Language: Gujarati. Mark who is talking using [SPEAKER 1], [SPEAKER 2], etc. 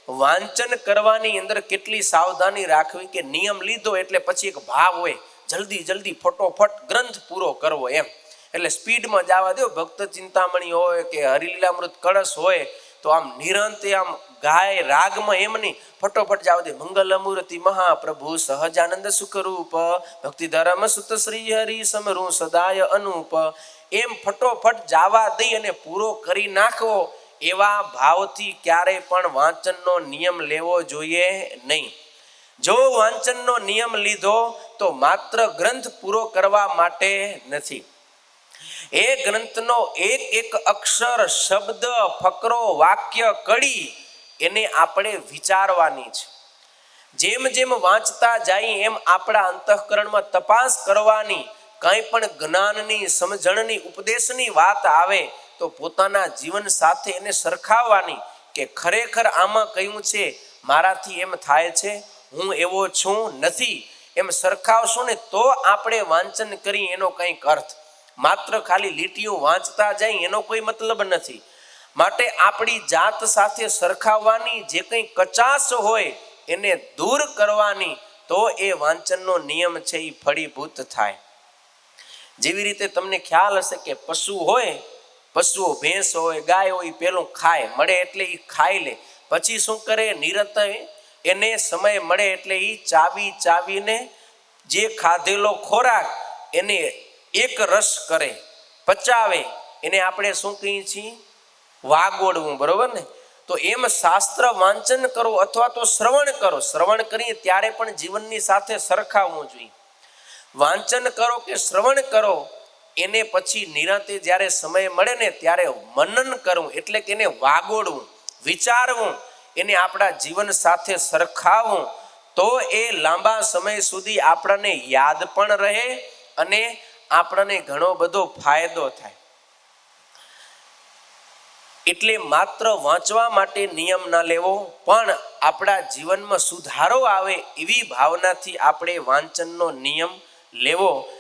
[SPEAKER 1] વાંચન કરવાની અંદર કેટલી સાવધાની રાખવી કે નિયમ લીધો એટલે પછી એક ભાવ હોય, જલ્દી જલ્દી ફટોફટ ગ્રંથ પૂરો કરવો એમ, એટલે સ્પીડમાં જવા દો. ભક્ત ચિંતામણી હોય કે હરિલીલામૃત કળશ હોય તો આમ નિરંતે આમ ગાય રાગમાં એમ નહીં, ફટોફટ જવા દે. મંગલ મૂર્તિ મહાપ્રભુ સહજાનંદ સુખરૂપ ભક્તિ ધર્મ સુત શ્રી હરિ સમરૂ સદાય અનુપ, એમ ફટોફટ જવા દઈ અને પૂરો કરી નાખવો. એવા ભાવથી ક્યારેય પણ વાંચનનો નિયમ લેવો જોઈએ નહીં. જો વાંચનનો નિયમ લીધો તો માત્ર ગ્રંથ પૂરો કરવા માટે નથી, એ ગ્રંથનો એક એક અક્ષર, શબ્દ, ફકરો, વાક્ય, કડી એને આપણે વિચારવાની છે. જેમ જેમ વાંચતા જાય એમ આપણા અંતઃકરણમાં તપાસ કરવાની. કંઈ પણ જ્ઞાનની, સમજણની, ઉપદેશની વાત આવે તો પોતાના જીવન સાથે એને સરખાવવાની કે ખરેખર આમાં કયું છે, મારાથી એમ થાય છે, હું એવો છું નથી, એમ સરખાવશું ને તો આપણે વાંચન કરી એનો કંઈક અર્થ. માત્ર ખાલી લીટીઓ વાંચતા જાય એનો કોઈ મતલબ નથી. માટે આપણી જાત સાથે સરખાવવાની, જે કંઈ કચાશ હોય એને દૂર કરવાની, તો એ વાંચનનો નિયમ છે એ ફળીભૂત થાય. જેવી રીતે તમને ખ્યાલ હશે કે પશુ હોય, પશુઓ ભેંસ હોય, ગાય હોય, પેલું ખાય, મળે એટલે એ ખાઈ લે, પછી શું કરે, નિરંતર એને સમય મળે એટલે એ ચાવી ચાવીને જે ખાધેલો ખોરાક એને એક રસ કરે, પચાવે, એને આપણે શું કહીએ છીએ, વાગોડવું, બરોબર ને? તો એમ શાસ્ત્ર વાંચન કરો અથવા તો શ્રવણ કરો. શ્રવણ કરીએ ત્યારે પણ જીવનની સાથે સરખાવવું જોઈએ. વાંચન કરો કે શ્રવણ કરો એને પછી નિરાંતે જ્યારે સમય મળે ને ત્યારે મનન કરવું, એટલે કે એને વાગોડવું, વિચારવું, એને આપણા જીવન સાથે સરખાવવું. તો એ લાંબા સમય સુધી આપણને યાદ પણ રહે અને આપણને ઘણો બધો ફાયદો થાય. એટલે માત્ર વાંચવા માટે નિયમ ના લેવો, પણ આપણા જીવનમાં સુધારો આવે એવી ભાવનાથી આપણે વાંચનનો નિયમ લેવો.